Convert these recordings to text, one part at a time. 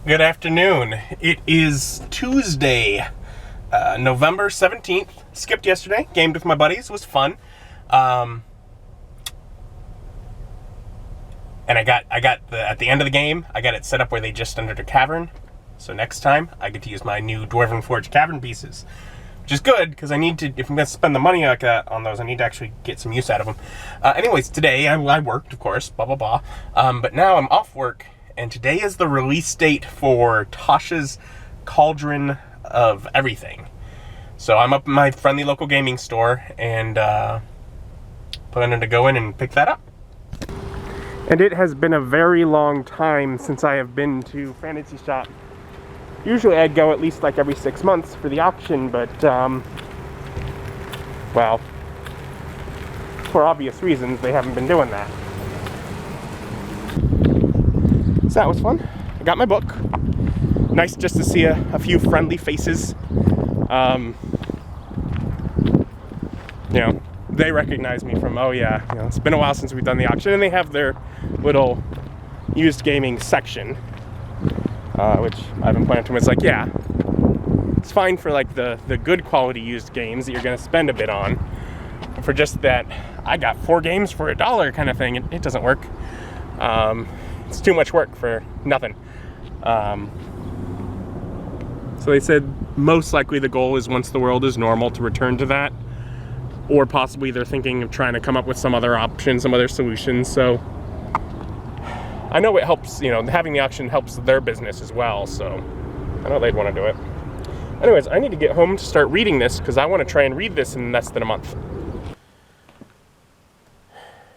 Good afternoon. It is Tuesday, November 17th. Skipped yesterday. Gamed with my buddies. It was fun. And at the end of the game, I got it set up where they just entered a cavern. So next time, I get to use my new Dwarven Forge cavern pieces. Which is good, because I need to, if I'm going to spend the money like that on those, I need to actually get some use out of them. Anyways, today I worked, of course, blah, blah, blah. But now I'm off work. And today is the release date for Tasha's Cauldron of everything. So I'm up in my friendly local gaming store and planning to go in and pick that up. And it has been a very long time since I have been to Fantasy Shop. Usually I'd go at least like every 6 months for the auction, but well, for obvious reasons, they haven't been doing that. So that was fun. I got my book. Nice just to see a few friendly faces. They recognize me from, oh yeah, it's been a while since we've done the auction, and they have their little used gaming section, which I've been pointing to them. It's like, yeah, it's fine for like the good quality used games that you're gonna spend a bit on. But for just that, I got 4 games for $1 kind of thing, it doesn't work. It's too much work for nothing. So they said most likely the goal is, once the world is normal, to return to that. Or possibly they're thinking of trying to come up with some other option, some other solutions. So I know it helps, having the auction helps their business as well. So I know they'd want to do it. Anyways, I need to get home to start reading this, because I want to try and read this in less than a month.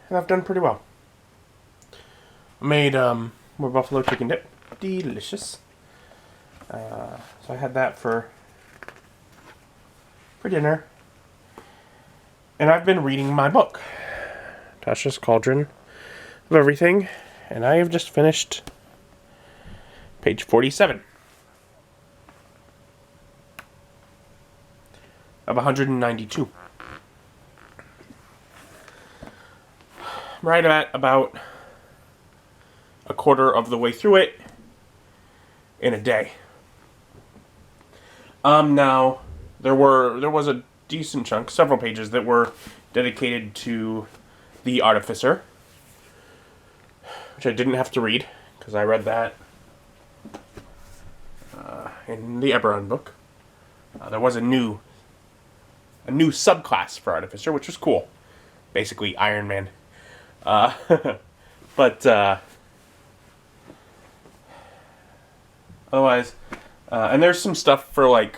And I've done pretty well. I made more buffalo chicken dip. Delicious. So I had that for dinner. And I've been reading my book, Tasha's Cauldron of Everything. And I have just finished page 47 of 192. Right at about a quarter of the way through it in a day. Now there was a decent chunk, several pages, that were dedicated to the Artificer, which I didn't have to read because I read that in the Eberron book. There was a new subclass for Artificer, which was cool. Basically Iron Man. But otherwise, and there's some stuff for like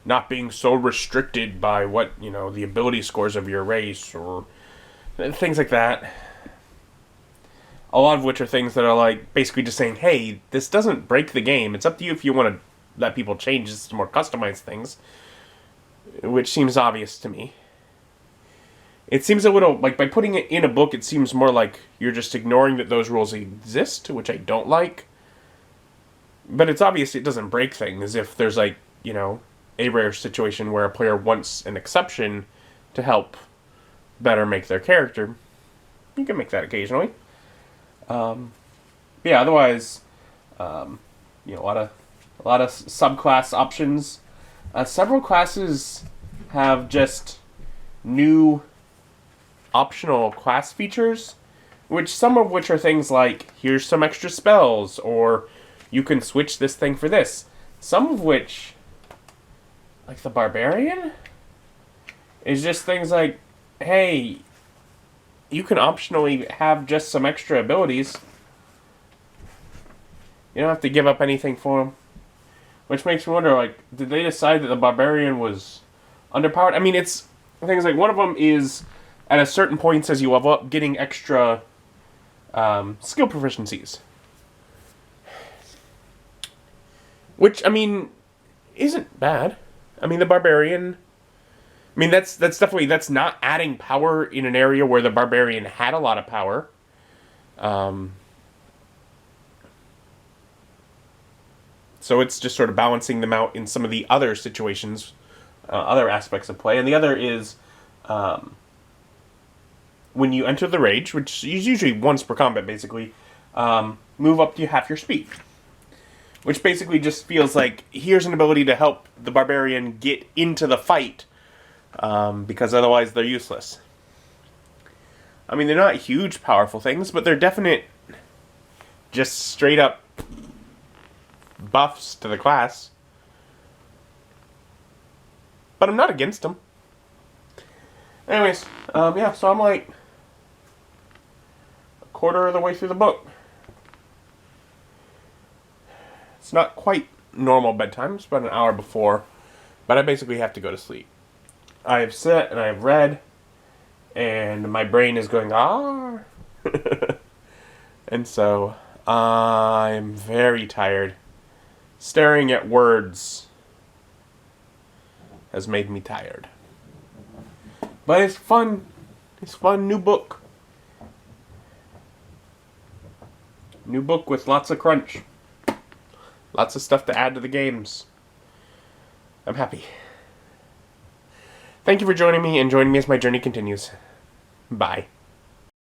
not being so restricted by what, the ability scores of your race or things like that. A lot of which are things that are like basically just saying, hey, this doesn't break the game. It's up to you if you want to let people change this to more customized things, which seems obvious to me. It seems a little, like, by putting it in a book, it seems more like you're just ignoring that those rules exist, which I don't like. But it's obvious it doesn't break things if there's, like, a rare situation where a player wants an exception to help better make their character. You can make that occasionally. Yeah, otherwise, a lot of subclass options. Several classes have just new optional class features, some of which are things like, here's some extra spells, or you can switch this thing for this. Some of which, like the Barbarian, is just things like, hey, you can optionally have just some extra abilities. You don't have to give up anything for them. Which makes me wonder, like, did they decide that the Barbarian was underpowered? I mean, it's things like, one of them is, at a certain point as you level up, getting extra skill proficiencies. Which, I mean, isn't bad. I mean, the Barbarian, that's definitely, that's not adding power in an area where the Barbarian had a lot of power. So it's just sort of balancing them out in some of the other situations, other aspects of play. And the other is, when you enter the rage, which is usually once per combat, basically, move up to half your speed. which basically just feels like here's an ability to help the barbarian get into the fight, because otherwise they're useless. I mean, they're not huge, powerful things, but they're definite, just straight up buffs to the class. But I'm not against them. Anyways, yeah, so I'm like a quarter of the way through the book. It's not quite normal bedtime, it's about an hour before, but I basically have to go to sleep. I have sat and I have read, and my brain is going, ah. And so, I'm very tired. Staring at words has made me tired. But it's fun. It's fun. New book. New book with lots of crunch. Lots of stuff to add to the games. I'm happy. Thank you for joining me, and joining me as my journey continues. Bye.